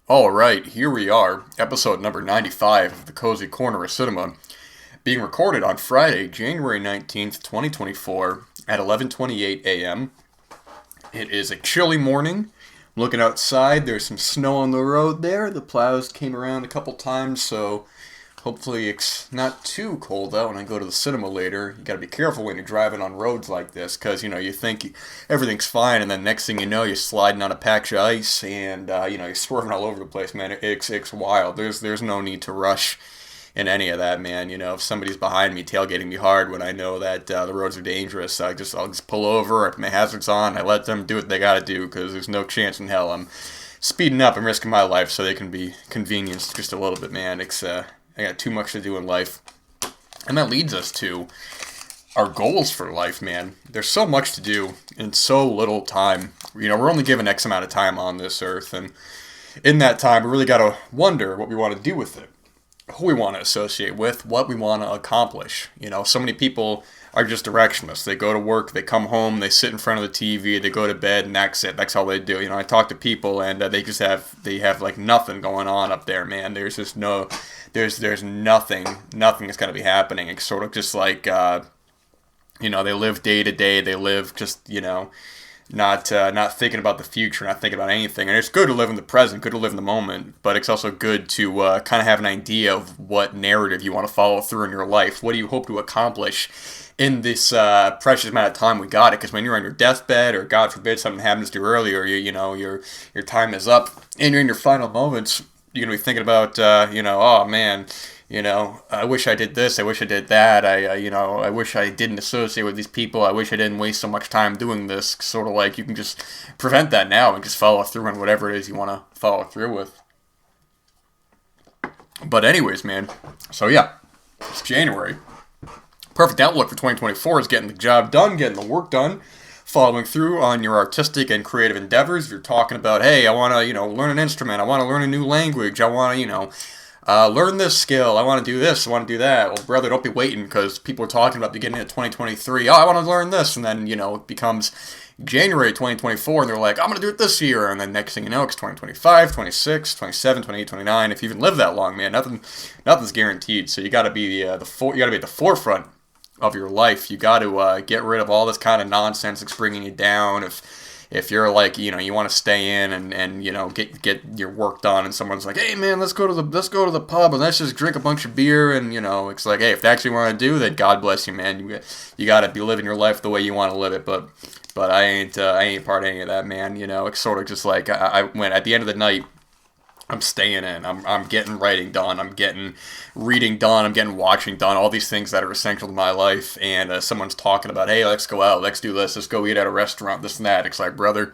All right, here we are, episode number 95 of the Cozy Corner of Cinema, being recorded on Friday, January 19th, 2024 at 11:28 a.m. It is a chilly morning. I'm looking outside, there's some snow on the road there. The plows came around a couple times, so hopefully it's not too cold out when I go to the cinema later. You gotta be careful when you're driving on roads like this, because, you think everything's fine, and then next thing you know, you're sliding on a patch of ice, and, you're swerving all over the place, man. It's wild. There's no need to rush in any of that, man. If somebody's behind me tailgating me hard when I know that the roads are dangerous, I'll just pull over, I put my hazards on, I let them do what they gotta do, because there's no chance in hell I'm speeding up and risking my life so they can be convenienced just a little bit, man. I got too much to do in life. And that leads us to our goals for life, man. There's so much to do in so little time. We're only given X amount of time on this earth, and in that time, we really got to wonder what we want to do with it, who we want to associate with, what we want to accomplish. So many people are just directionless. They go to work, they come home, they sit in front of the TV, they go to bed, and that's it. That's all they do. I talk to people, and they have like nothing going on up there, man. There's just no, there's nothing is going to be happening. It's sort of just like, they live day to day. They live just, not thinking about the future, not thinking about anything. And it's good to live in the present, good to live in the moment, but it's also good to kind of have an idea of what narrative you want to follow through in your life. What do you hope to accomplish in this precious amount of time we got it? Because when you're on your deathbed, or God forbid something happens to you early, or your time is up, and you're in your final moments, you're gonna be thinking about, oh man. I wish I did this. I wish I did that. I wish I didn't associate with these people. I wish I didn't waste so much time doing this. Sort of like you can just prevent that now and just follow through on whatever it is you want to follow through with. But anyways, man. So yeah, it's January. Perfect outlook for 2024 is getting the job done, getting the work done, following through on your artistic and creative endeavors. If you're talking about, hey, I want to, learn an instrument. I want to learn a new language. I want to, learn this skill. I want to do this. I want to do that. Well, brother, don't be waiting, because people are talking about beginning of 2023. Oh, I want to learn this. And then, it becomes January 2024, and they're like, I'm going to do it this year. And then next thing you know, it's 2025, 26, 27, 28, 29. If you even live that long, man, nothing's guaranteed. So you got to be you got to be at the forefront of your life. You got to get rid of all this kind of nonsense that's bringing you down. If you're like, you want to stay in and get your work done, and someone's like, hey man, let's go to the pub and let's just drink a bunch of beer, and it's like, hey, if that's what you want to do, then God bless you, man. You got to be living your life the way you want to live it. But I ain't part of any of that, man. It's sort of just like I went at the end of the night. I'm staying in. I'm getting writing done. I'm getting reading done. I'm getting watching done. All these things that are essential to my life. And someone's talking about, hey, let's go out. Let's do this. Let's go eat at a restaurant. This and that. It's like, brother,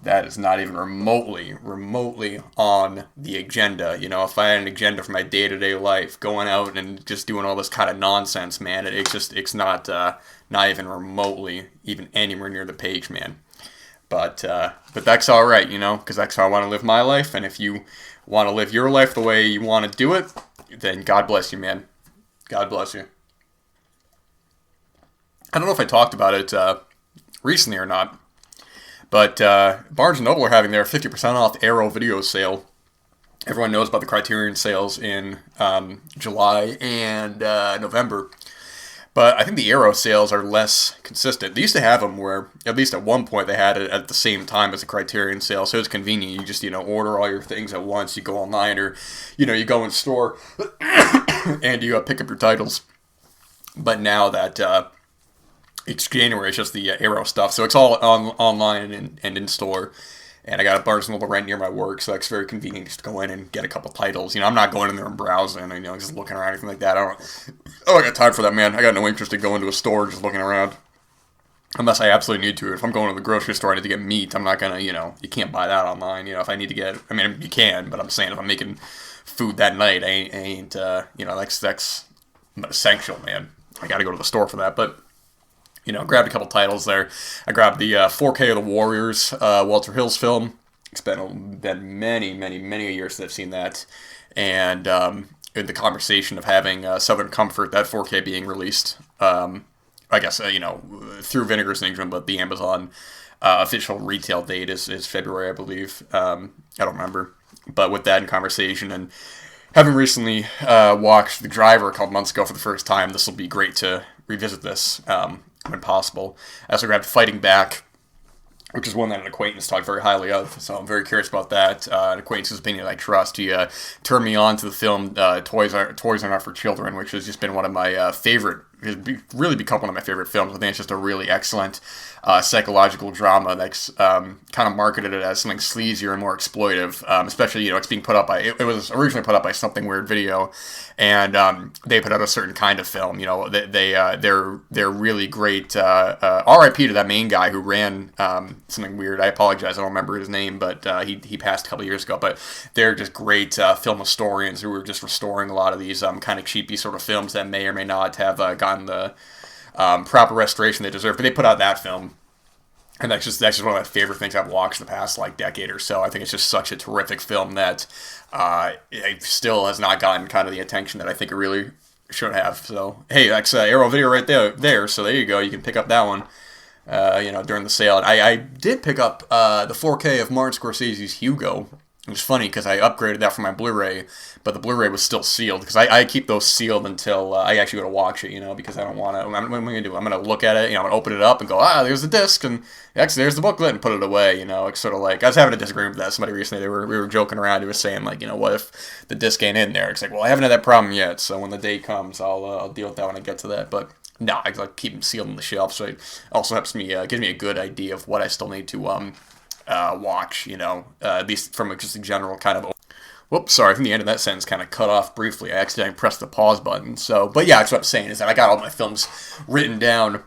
that is not even remotely on the agenda. If I had an agenda for my day-to-day life, going out and just doing all this kind of nonsense, man, it's not even remotely, even anywhere near the page, man. But that's all right, because that's how I want to live my life. And if you want to live your life the way you want to do it, then God bless you, man. God bless you. I don't know if I talked about it recently or not, but Barnes & Noble are having their 50% off Arrow video sale. Everyone knows about the Criterion sales in July and November. But I think the Arrow sales are less consistent. They used to have them where, at least at one point, they had it at the same time as the Criterion sale, so it's convenient. You just, order all your things at once. You go online, or, you go in store, and you pick up your titles. But now that it's January, it's just the Arrow stuff, so it's all online and in store. And I got a Barnes & Noble right near my work, so it's very convenient just to go in and get a couple titles. I'm not going in there and browsing, just looking around, anything like that. I don't got time for that, man. I got no interest in going to a store just looking around. Unless I absolutely need to. If I'm going to the grocery store, I need to get meat. I'm not going to, you can't buy that online. If I need to get, you can, but I'm saying if I'm making food that night, I ain't that's essential, man. I got to go to the store for that, but... grabbed a couple titles there. I grabbed the 4K of the Warriors, Walter Hill's film. It's been many years since I've seen that. And in the conversation of having Southern Comfort, that 4K being released, I guess, through Vinegar's England, but the Amazon official retail date is February, I believe. I don't remember. But with that in conversation, and having recently watched The Driver a couple months ago for the first time, this will be great to revisit this when possible. I also grabbed Fighting Back, which is one that an acquaintance talked very highly of, so I'm very curious about that. An acquaintance's opinion I trust. He turned me on to the film Toys Are Not for Children, which has just been one of my favorite, really become one of my favorite films. I think it's just a really excellent psychological drama that's kind of marketed it as something sleazier and more exploitive, especially, it's being put up by, it was originally put up by Something Weird Video, and they put out a certain kind of film. They're really great. R.I.P. to that main guy who ran Something Weird. I apologize, I don't remember his name, but he passed a couple years ago. But they're just great film historians who are just restoring a lot of these kind of cheapy sort of films that may or may not have gotten the proper restoration they deserve. But they put out that film, and that's just one of my favorite things I've watched the past decade or so. I think it's just such a terrific film that it still has not gotten kind of the attention that I think it really should have. So hey, that's Arrow Video right there. So there you go. You can pick up that one. During the sale. I did pick up the 4K of Martin Scorsese's Hugo. It was funny because I upgraded that for my Blu-ray, but the Blu-ray was still sealed because I keep those sealed until I actually go to watch it, because I don't want to. What am I going to do? I'm going to look at it, I'm going to open it up and go, there's the disc, and actually there's the booklet, and put it away. It's sort of like, I was having a disagreement with that somebody recently. We were joking around. He was saying, like, what if the disc ain't in there? It's like, well, I haven't had that problem yet, so when the day comes, I'll deal with that when I get to that. But no, I like keep them sealed on the shelf, so it also helps me, gives me a good idea of what I still need to watch, at least from just a general kind of. Whoops, sorry, from the end of that sentence kind of cut off briefly. I accidentally pressed the pause button. So, but yeah, that's what I'm saying, is that I got all my films written down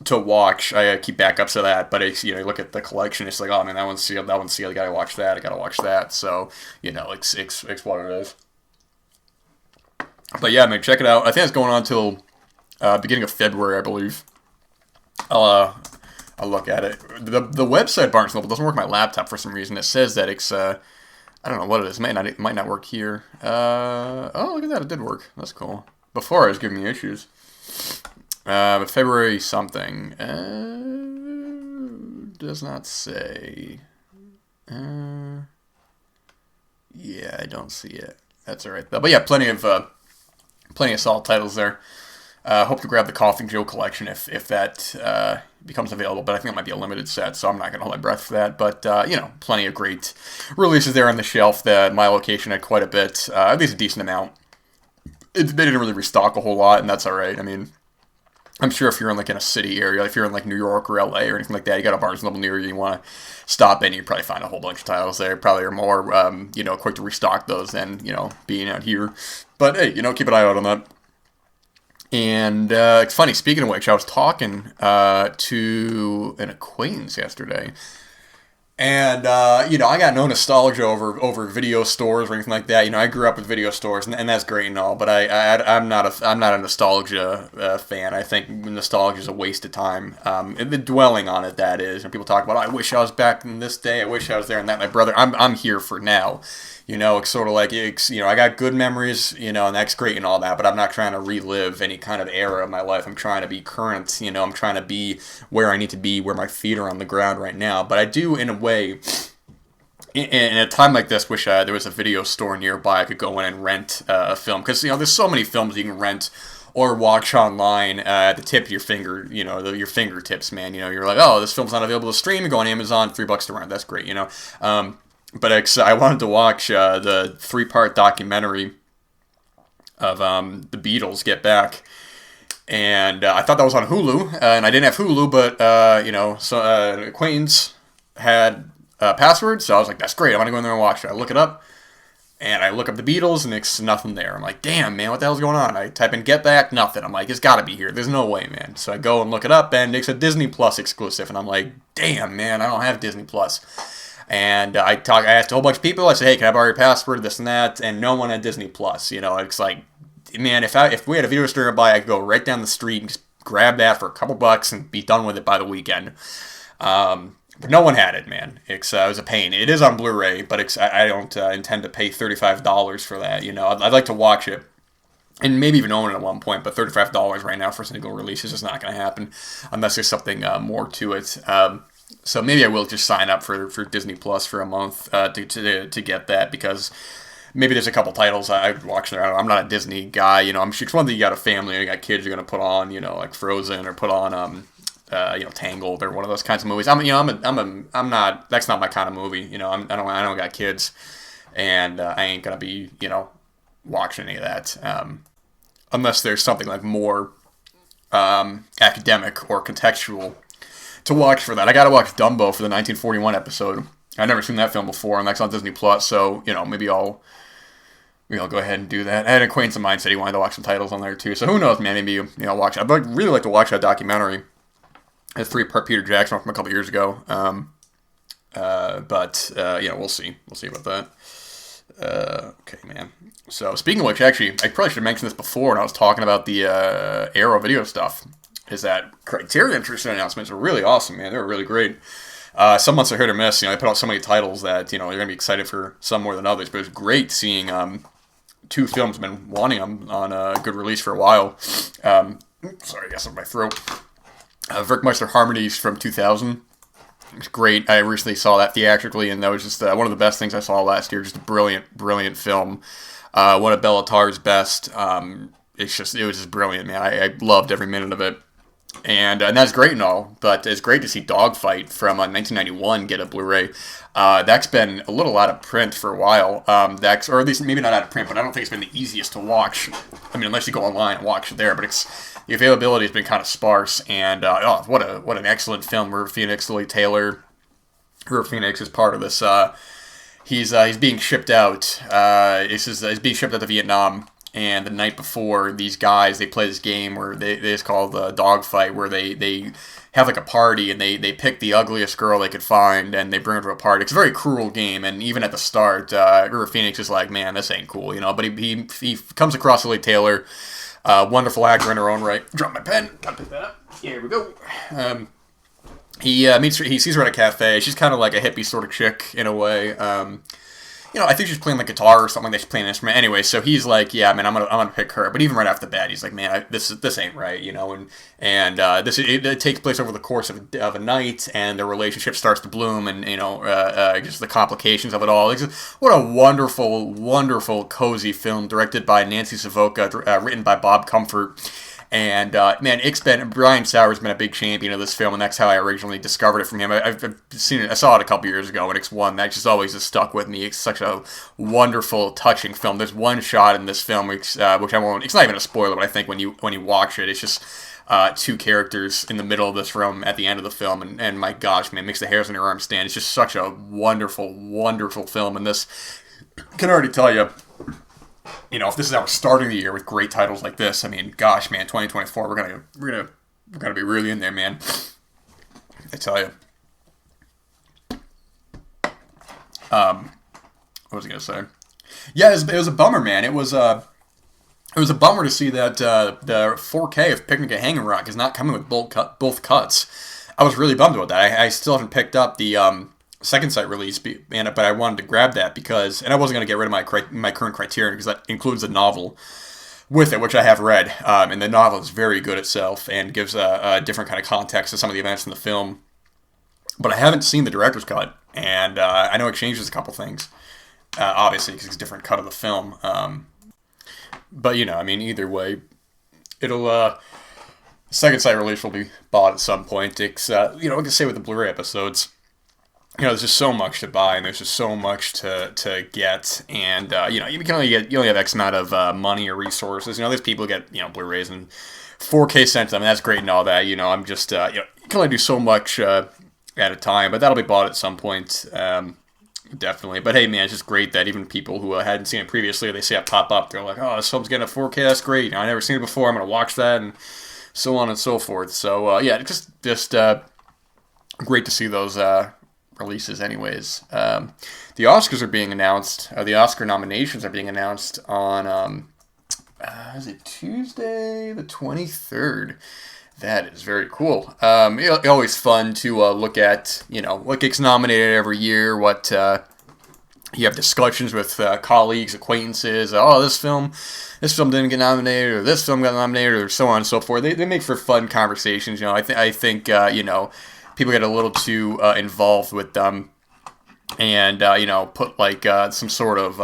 to watch. I keep backups of that, but it's, you look at the collection, it's like, oh man, that one's sealed, I gotta watch that, So, it's what it is. But yeah, man, check it out. I think it's going on till beginning of February, I believe. I'll look at it. The website Barnes & Noble doesn't work on my laptop for some reason. It says that it's I don't know what it is. It might not work here. Oh, look at that. It did work. That's cool. Before, it was giving me issues. But February something. Does not say. Yeah, I don't see it. That's all right, though. But yeah, plenty of solid titles there. Hope to grab the Coughing Joe collection if that becomes available, but I think it might be a limited set, so I'm not going to hold my breath for that. But, plenty of great releases there on the shelf. That my location had quite a bit, at least a decent amount. They didn't really restock a whole lot, and that's all right. I mean, I'm sure if you're in in a city area, if you're in New York or LA or anything like that, you got a Barnes & Noble near you, you want to stop in, you probably find a whole bunch of titles there. Probably are more, quick to restock those than, being out here. But hey, keep an eye out on that. And it's funny, speaking of which, I was talking to an acquaintance yesterday, and I got no nostalgia over video stores or anything like that. I grew up with video stores, and that's great and all, but I'm not a nostalgia fan. I think nostalgia is a waste of time. And the dwelling on it, that is, and people talk about, I wish I was back in this day. I wish I was there and that. My brother, I'm here for now. It's sort of like, I got good memories, and that's great and all that, but I'm not trying to relive any kind of era of my life. I'm trying to be current, I'm trying to be where I need to be, where my feet are on the ground right now. But I do, in a way, in a time like this, wish there was a video store nearby I could go in and rent a film. Because, there's so many films you can rent or watch online at the tip of your finger, your fingertips, man. You're like, oh, this film's not available to stream. You go on Amazon, $3 to rent. That's great, But I wanted to watch the 3-part documentary of the Beatles, Get Back. And I thought that was on Hulu, and I didn't have Hulu, but, so an acquaintance had a password, so I was like, that's great, I'm going to go in there and watch it. I look it up, and I look up the Beatles, and it's nothing there. I'm like, damn, man, what the hell's going on? I type in Get Back, nothing. I'm like, it's got to be here. There's no way, man. So I go and look it up, and it's a Disney Plus exclusive, and I'm like, damn, man, I don't have Disney Plus. And I asked a whole bunch of people. I said, hey, can I borrow your password, this and that? And no one had Disney Plus. It's like, man, if we had a video store nearby, I could go right down the street and just grab that for a couple bucks and be done with it by the weekend. But no one had it, man. It was a pain. It is on Blu-ray, but I don't intend to pay $35 for that. I'd like to watch it. And maybe even own it at one point, but $35 right now for a single release is just not going to happen unless there's something more to it. So maybe I will just sign up for Disney Plus for a month to get that, because maybe there's a couple titles I'd watch there. I don't know, I'm not a Disney guy, I'm sure it's one that you got a family, you got kids, you're gonna put on, like Frozen, or put on Tangled, or one of those kinds of movies. I'm not. That's not my kind of movie. I don't got kids, and I ain't gonna be watching any of that unless there's something like more academic or contextual to watch for that. I gotta watch Dumbo for the 1941 episode. I've never seen that film before, and that's on Disney Plus. So maybe I'll go ahead and do that. I had an acquaintance of mine said he wanted to watch some titles on there too. So who knows, man? Maybe I'll watch it. I'd really like to watch that documentary, a 3-part Peter Jackson from a couple years ago. But we'll see. We'll see about that. Okay, man. So speaking of which, actually, I probably should have mentioned this before when I was talking about the Arrow video stuff. Is that Criterion recent announcements are really awesome, man. They were really great. Some months are hit or miss. They put out so many titles that you're gonna be excited for some more than others. But it's great seeing 2 films. I've been wanting them on a good release for a while. Sorry, I got something in my throat. Verkmeister Harmonies from 2000. It's great. I recently saw that theatrically, and that was just one of the best things I saw last year. Just a brilliant, brilliant film. One of Bellatar's best. It was just brilliant, man. I loved every minute of it. And that's great and all, but it's great to see Dogfight from 1991 get a Blu-ray. That's been a little out of print for a while. Or at least maybe not out of print, but I don't think it's been the easiest to watch. I mean, unless you go online and watch it there, but the availability has been kind of sparse. And what an excellent film. River Phoenix, Lily Taylor. River Phoenix is part of this. He's being shipped out. He's being shipped out to Vietnam. And the night before, these guys, they play this game where it's called Dogfight, where they have like a party, and they pick the ugliest girl they could find, and they bring her to a party. It's a very cruel game, and even at the start, River Phoenix is like, man, this ain't cool, But he comes across Lily Taylor, wonderful actor in her own right. Drop my pen. Gotta pick that up. Here we go. He sees her at a cafe. She's kind of like a hippie sort of chick in a way. I think she's playing like guitar or something. She's playing an instrument anyway. So he's like, yeah, man, I'm gonna pick her. But even right off the bat, he's like, man, this ain't right, And it takes place over the course of a night, and their relationship starts to bloom, and just the complications of it all. What a wonderful, wonderful, cozy film directed by Nancy Savoca, written by Bob Comfort. And man, Brian Sauer's been a big champion of this film, and that's how I originally discovered it from him. I've seen it. I saw it a couple years ago, and X1 that just always has stuck with me. It's such a wonderful, touching film. There's one shot in this film, which I won't. It's not even a spoiler, but I think when you watch it, it's just 2 characters in the middle of this room at the end of the film, and my gosh, man, it makes the hairs on your arm stand. It's just such a wonderful, wonderful film, and this can already tell you. If this is how we're starting the year with great titles like this, I mean, gosh, man, 2024, we're gonna be really in there, man. I tell you. What was I gonna say? Yeah, it was a bummer, man. It was a bummer to see that the 4K of Picnic at Hanging Rock is not coming with both cuts. I was really bummed about that. I still haven't picked up the second sight release, but I wanted to grab that because, and I wasn't going to get rid of my current Criterion because that includes the novel with it, which I have read, and the novel is very good itself and gives a different kind of context to some of the events in the film. But I haven't seen the director's cut, and I know it changes a couple things, obviously because it's a different cut of the film. But I mean, either way, it'll second sight release will be bought at some point. It's like I say with the Blu-ray episodes. There's just so much to buy, and there's just so much to get, and you only have X amount of money or resources. There's people who get Blu-rays and 4K sent to them, and that's great and all that. I'm just you can only do so much at a time, but that'll be bought at some point, definitely. But hey, man, it's just great that even people who hadn't seen it previously, they see it pop up, they're like, oh, this film's getting a 4K, that's great. I never seen it before, I'm gonna watch that, and so on and so forth. So yeah, just great to see those. Releases anyways. The Oscars are being announced, the Oscar nominations are being announced on is it Tuesday the 23rd? That is very cool. It's always fun to look at what gets nominated every year, what you have discussions with colleagues, acquaintances. Oh, this film didn't get nominated, or this film got nominated, or so on and so forth. They make for fun conversations. I think people get a little too involved with them. And, put, like, some sort of,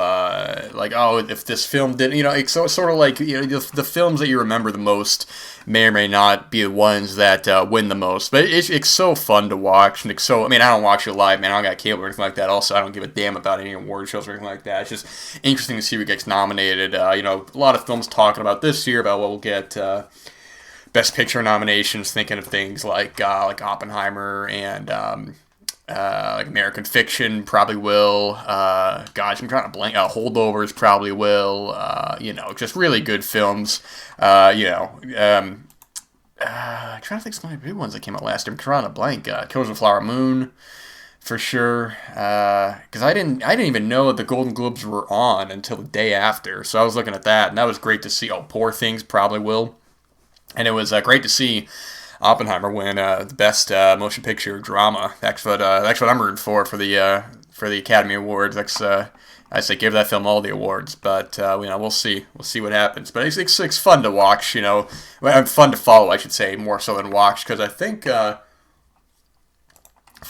like, oh, if this film did, it's sort of like, the films that you remember the most may or may not be the ones that win the most. But it's so fun to watch. And I don't watch it live, man. I don't got cable or anything like that. Also, I don't give a damn about any award shows or anything like that. It's just interesting to see who gets nominated. A lot of films talking about this year about what will get Best Picture nominations, thinking of things like Oppenheimer and, like American Fiction probably will. I'm trying to blank. Holdovers probably will. Just really good films. I'm trying to think of some of the big ones that came out last year. I'm trying to blank. Killers of the Flower Moon, for sure. Because I didn't even know that the Golden Globes were on until the day after. So I was looking at that, and that was great to see. Oh, Poor Things probably will. And it was great to see Oppenheimer win the best motion picture drama. That's what I'm rooting for the Academy Awards. I say give that film all the awards, but we'll see what happens. But it's fun to watch, fun to follow, I should say, more so than watch, because I think for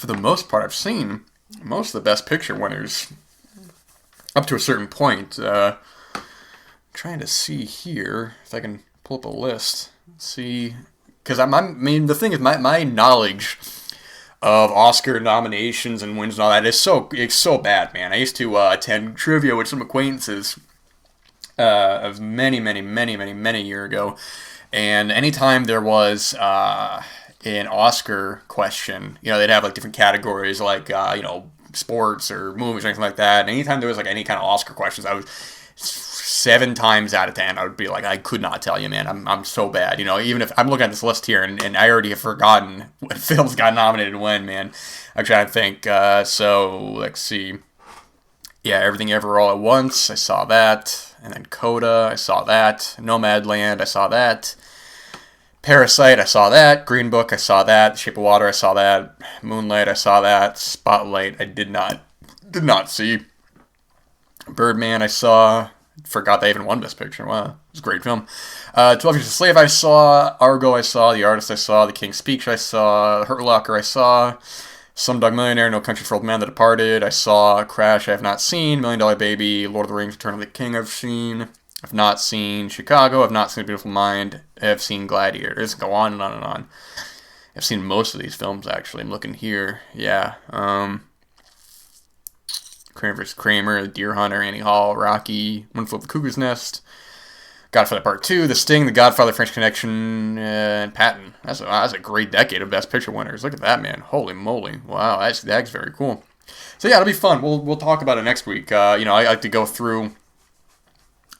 the most part I've seen most of the Best Picture winners up to a certain point. Trying to see here if I can pull up a list. Let's see. Because the thing is, my knowledge of Oscar nominations and wins and all that it's so bad, man. I used to attend trivia with some acquaintances of many years ago, and anytime there was an Oscar question, they'd have like different categories, like sports or movies or anything like that. And anytime there was like any kind of Oscar questions, I was 7 times out of 10, I would be like, I could not tell you, man. I'm so bad. Even if I'm looking at this list here and I already have forgotten what films got nominated when, man. I'm trying to think. So let's see. Yeah, Everything Ever All at Once. I saw that. And then Coda. I saw that. Nomadland. I saw that. Parasite. I saw that. Green Book. I saw that. Shape of Water. I saw that. Moonlight. I saw that. Spotlight. I did not see. Birdman. I saw. Forgot they even won Best Picture. Wow, it was a great film. 12 Years a Slave I saw. Argo I saw. The Artist I saw. The King's Speech I saw. The Hurt Locker I saw. Slumdog Millionaire. No Country for Old Men. The Departed I saw. Crash I have not seen. $1 Million Baby. Lord of the Rings. Return of the King I've seen. I've not seen Chicago. I've not seen A Beautiful Mind. I've seen Gladiator. It's go on and on and on. I've seen most of these films, actually. I'm looking here. Yeah. Kramer vs. Kramer, Deer Hunter, Annie Hall, Rocky, One Flew Over the Cuckoo's Nest, Godfather Part 2, The Sting, The Godfather, French Connection, and Patton. That's a great decade of Best Picture winners. Look at that, man. Holy moly. Wow, that's very cool. So yeah, it'll be fun. We'll talk about it next week. I like to go through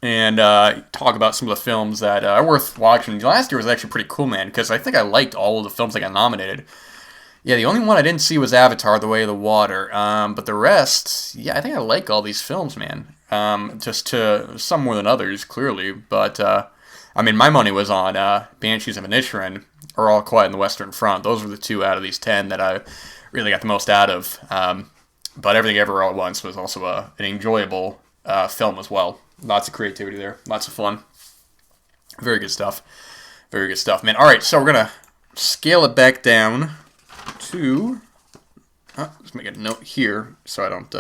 and talk about some of the films that are worth watching. Last year was actually pretty cool, man, because I think I liked all of the films that got nominated. Yeah, the only one I didn't see was Avatar: The Way of the Water. But the rest, yeah, I think I like all these films, man. Just to some more than others, clearly. But my money was on Banshees of Inisherin or All Quiet on the Western Front. Those were the 2 out of these 10 that I really got the most out of. But Everything Ever All at Once was also an enjoyable film as well. Lots of creativity there, lots of fun. Very good stuff, man. All right, so we're gonna scale it back down to, let's make a note here so I don't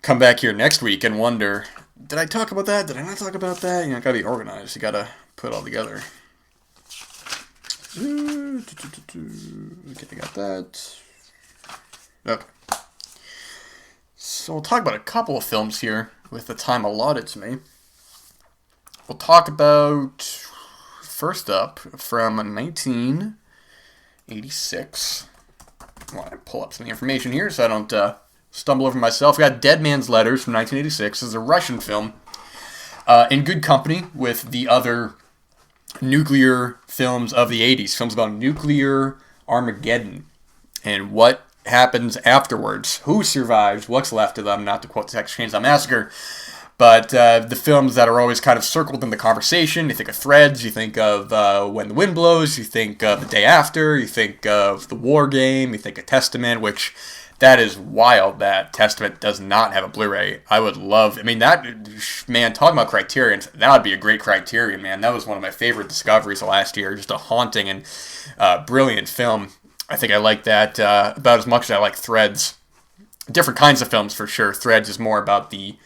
come back here next week and wonder, did I talk about that? Did I not talk about that? Gotta be organized. You gotta put it all together. Okay, I got that. Okay. So we'll talk about a couple of films here with the time allotted to me. We'll talk about, first up, from 1986. I want to pull up some information here so I don't stumble over myself. We got Dead Man's Letters from 1986. This is a Russian film in good company with the other nuclear films of the 80s. Films about nuclear Armageddon and what happens afterwards. Who survives? What's left of them? Not to quote the Texas Chainsaw Massacre. But the films that are always kind of circled in the conversation. You think of Threads, you think of When the Wind Blows, you think of The Day After, you think of The War Game, you think of Testament, which that is wild that Testament does not have a Blu-ray. I would love, man, talking about Criterion, that would be a great Criterion, man. That was one of my favorite discoveries of last year. Just a haunting and brilliant film. I think I like that about as much as I like Threads. Different kinds of films for sure. Threads is more about the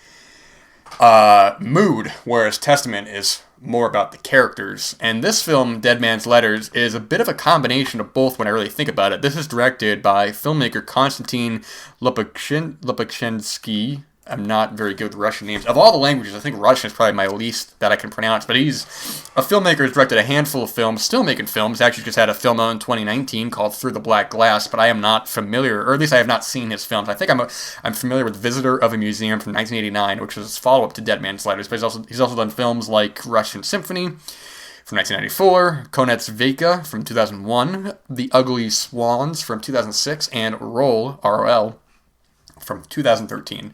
mood, whereas Testament is more about the characters. And this film, Dead Man's Letters, is a bit of a combination of both when I really think about it. This is directed by filmmaker Konstantin Lopachensky. I'm not very good with Russian names. Of all the languages, I think Russian is probably my least that I can pronounce. But he's a filmmaker who's directed a handful of films, still making films. Actually just had a film out in 2019 called Through the Black Glass, but I am not familiar, or at least I have not seen his films. I think I'm familiar with Visitor of a Museum from 1989, which was his follow-up to Dead Man's Letters. But he's also done films like Russian Symphony from 1994, Konets Veka from 2001, The Ugly Swans from 2006, and Roll, R-O-L, from 2013.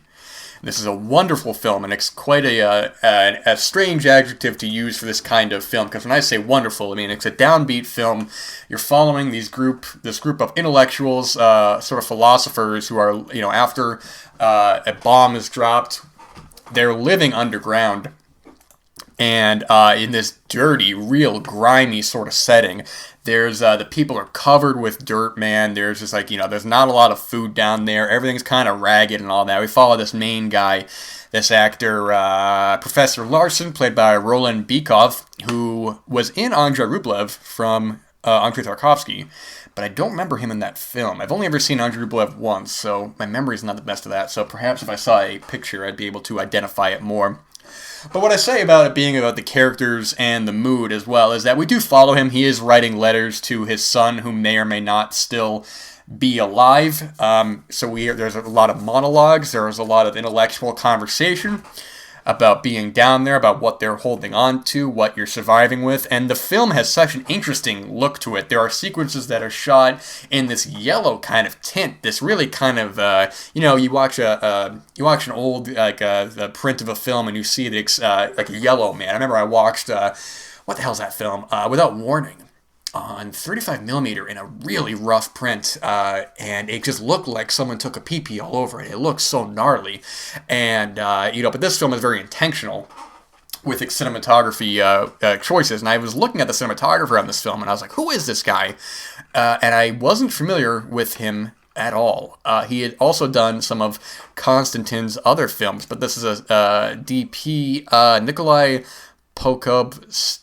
This is a wonderful film, and it's quite a strange adjective to use for this kind of film, because when I say wonderful, I mean it's a downbeat film. You're following this group of intellectuals, sort of philosophers who are, after a bomb is dropped, they're living underground. And in this dirty, real grimy sort of setting, there's the people are covered with dirt, man. There's just there's not a lot of food down there. Everything's kind of ragged and all that. We follow this main guy, this actor, Professor Larson, played by Roland Bykov, who was in Andrei Rublev from Andrei Tarkovsky, but I don't remember him in that film. I've only ever seen Andrei Rublev once, so my memory is not the best of that. So perhaps if I saw a picture, I'd be able to identify it more. But what I say about it being about the characters and the mood as well is that we do follow him. He is writing letters to his son, who may or may not still be alive. So there's a lot of monologues. There's a lot of intellectual conversation about being down there, about what they're holding on to, what you're surviving with. And the film has such an interesting look to it. There are sequences that are shot in this yellow kind of tint, this really kind of, you watch an old, the print of a film and you see like a yellow man. I remember I watched, what the hell's that film? Without Warning, on 35 millimeter in a really rough print, and it just looked like someone took a pee-pee all over it. It looked so gnarly, and but this film is very intentional with its cinematography choices. And I was looking at the cinematographer on this film, and I was like, "Who is this guy?" And I wasn't familiar with him at all. He had also done some of Konstantin's other films, but this is a DP Nikolai Pokobtsev,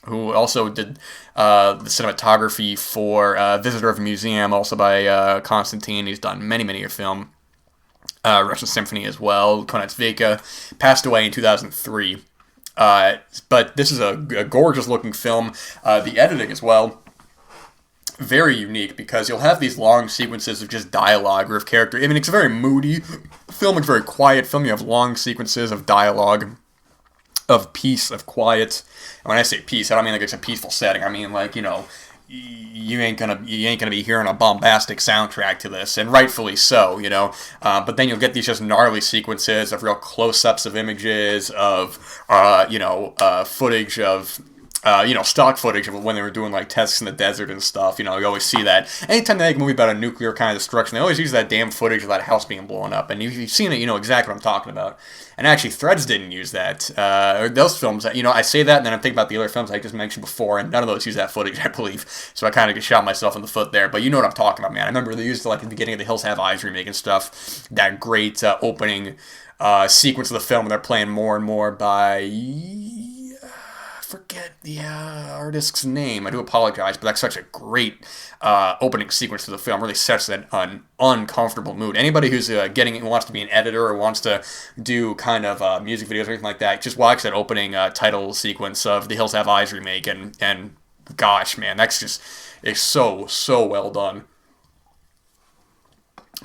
who also did the cinematography for Visitor of a Museum, also by Konstantin. He's done many a film. Russian Symphony as well. Konets Veka passed away in 2003. But this is a gorgeous-looking film. The editing as well, very unique, because you'll have these long sequences of just dialogue or of character. I mean, it's a very moody film. It's a very quiet film. You have long sequences of dialogue, of peace, of quiet. And when I say peace, I don't mean like it's a peaceful setting. I mean you ain't gonna be hearing a bombastic soundtrack to this, and rightfully so, But then you'll get these just gnarly sequences of real close-ups of images, of footage of. Stock footage of when they were doing like tests in the desert and stuff. You always see that. Anytime they make a movie about a nuclear kind of destruction, they always use that damn footage of that house being blown up. And if you've seen it, you know exactly what I'm talking about. And actually, Threads didn't use that. Those films, I say that, and then I'm thinking about the other films I just mentioned before, and none of those use that footage, I believe. So I kind of just shot myself in the foot there. But you know what I'm talking about, man. I remember they used it like at the beginning of the Hills Have Eyes remake and stuff. That great opening sequence of the film, and they're playing More and More by... forget the artist's name. I do apologize, but that's such a great opening sequence to the film. Really sets an uncomfortable mood. Anybody who's wants to be an editor or wants to do kind of music videos or anything like that, just watch that opening title sequence of the Hills Have Eyes remake, and gosh, man, it's so well done.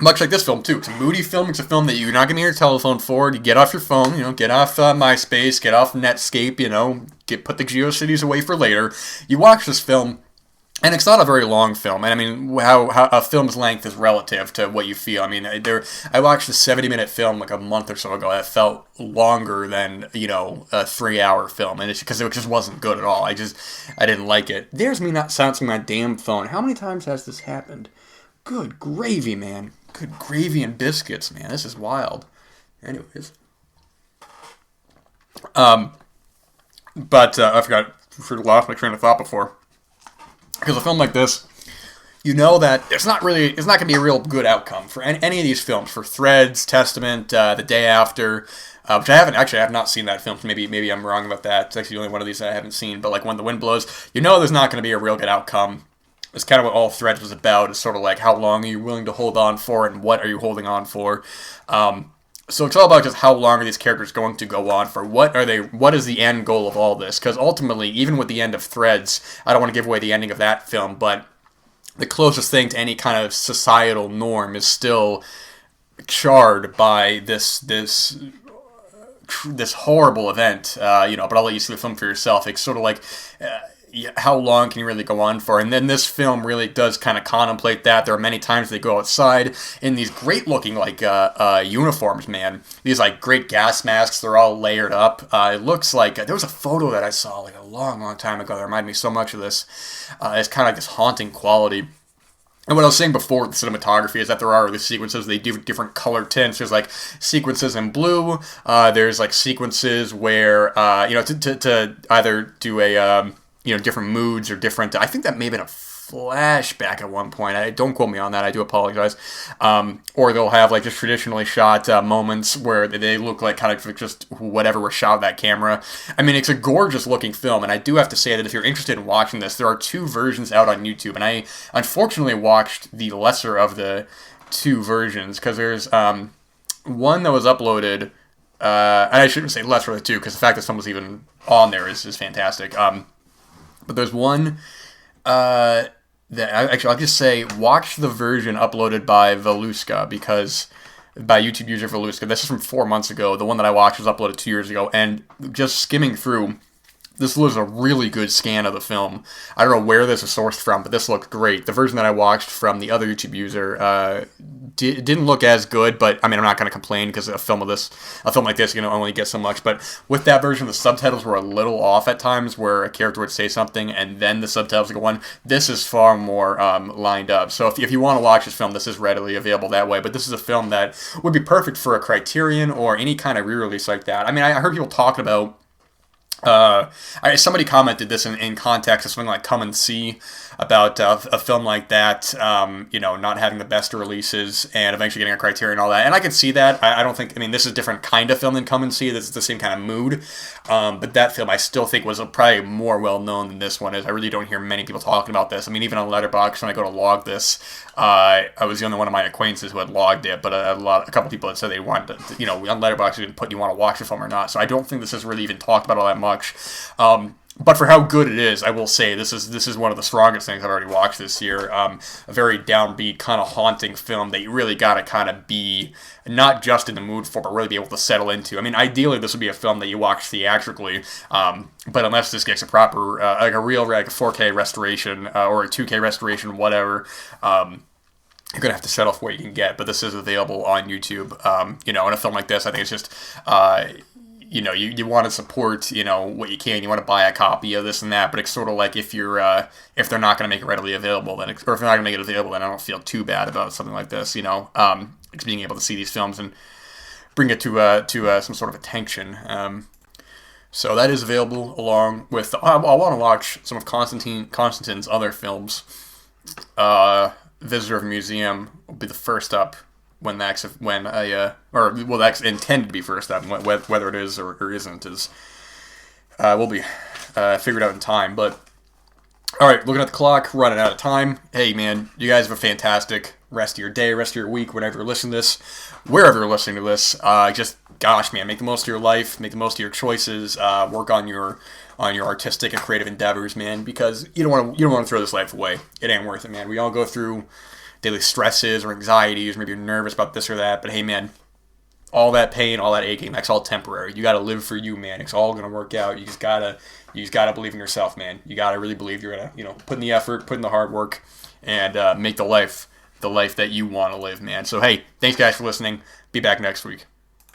Much like this film, too. It's a moody film. It's a film that you're not going to your telephone for. You get off your phone, get off MySpace, get off Netscape, put the GeoCities away for later. You watch this film, and it's not a very long film. And I mean, how a film's length is relative to what you feel. I mean, I watched a 70-minute film like a month or so ago that felt longer than, a 3-hour film. And it's because it just wasn't good at all. I didn't like it. There's me not silencing my damn phone. How many times has this happened? Good gravy, man. Good gravy and biscuits, man. This is wild. Anyways. But I forgot. Lost my train of thought before. Because a film like this, you know that it's not going to be a real good outcome for any of these films. For Threads, Testament, The Day After, which I have not seen that film. So maybe I'm wrong about that. It's actually the only one of these that I haven't seen. But like When the Wind Blows, you know there's not going to be a real good outcome. It's kind of what all Threads was about. It's sort of like how long are you willing to hold on for, and what are you holding on for. So it's all about just how long are these characters going to go on for? What is the end goal of all this? Because ultimately, even with the end of Threads, I don't want to give away the ending of that film, but the closest thing to any kind of societal norm is still charred by this horrible event. But I'll let you see the film for yourself. It's sort of like, how long can you really go on for? And then this film really does kind of contemplate that. There are many times they go outside in these great looking uniforms, man. These like great gas masks. They're all layered up. It looks like there was a photo that I saw like a long time ago that reminded me so much of this. It's kind of like this haunting quality. And what I was saying before with the cinematography is that there are the sequences, they do different color tints. There's like sequences in blue. There's like sequences where, to either do a, different moods or different, I think that may have been a flashback at one point. Don't quote me on that. I do apologize. Or they'll have like just traditionally shot moments where they look like kind of just whatever was shot with that camera. I mean, it's a gorgeous looking film, and I do have to say that if you're interested in watching this, there are 2 versions out on YouTube, and I unfortunately watched the lesser of the 2 versions because there's one that was uploaded, and I shouldn't say lesser of the 2 because the fact that someone's even on there is fantastic. But there's one I'll just say watch the version uploaded by Veluska, because by YouTube user Veluska. This is from 4 months ago. The one that I watched was uploaded 2 years ago, and just skimming through, this was a really good scan of the film. I don't know where this is sourced from, but this looked great. The version that I watched from the other YouTube user didn't look as good, but I mean, I'm not going to complain because a film like this, only get so much. But with that version, the subtitles were a little off at times, where a character would say something and then the subtitles would go on. This is far more lined up. So if you want to watch this film, this is readily available that way. But this is a film that would be perfect for a Criterion or any kind of re-release like that. I mean, I heard people talking about. Somebody commented this in context of something like Come and See, about a film like that, not having the best releases and eventually getting a Criterion and all that. And I can see that. I don't think, this is a different kind of film than Come and See. This is the same kind of mood. But that film I still think was probably more well known than this one is. I really don't hear many people talking about this. Even on Letterboxd, when I go to log this, I was the only one of my acquaintances who had logged it, but a couple people had said they wanted to, on Letterboxd, you didn't put you want to watch the film or not. So I don't think this is really even talked about all that much. But for how good it is, I will say this is one of the strongest things I've already watched this year. A very downbeat, kind of haunting film that you really got to kind of be not just in the mood for, but really be able to settle into. Ideally, this would be a film that you watch theatrically, but unless this gets a proper, like a real, like a 4K restoration or a 2K restoration, whatever, you're going to have to settle for what you can get. But this is available on YouTube. In a film like this, I think it's just... you want to support, what you can. You want to buy a copy of this and that, but it's sort of like if they're not going to make it readily available, or if they're not going to make it available, then I don't feel too bad about something like this. It's being able to see these films and bring it to some sort of attention. So that is available along with. I want to watch some of Constantine's other films. Visitor of a Museum will be the first up. That's intended to be first up. Whether it is or isn't will be figured out in time. But all right, looking at the clock, running out of time. Hey man, you guys have a fantastic rest of your day, rest of your week, whenever you're listening to this, wherever you're listening to this. Gosh, man, make the most of your life, make the most of your choices, work on your artistic and creative endeavors, man, because you don't want to throw this life away. It ain't worth it, man. We all go through daily stresses or anxieties, or maybe you're nervous about this or that, but hey man, all that pain, all that aching, that's all temporary. You gotta live for you, man. It's all gonna work out. You just gotta believe in yourself, man. You gotta really believe you're gonna, put in the effort, put in the hard work, and make the life that you want to live, man. So hey, thanks guys for listening. Be back next week.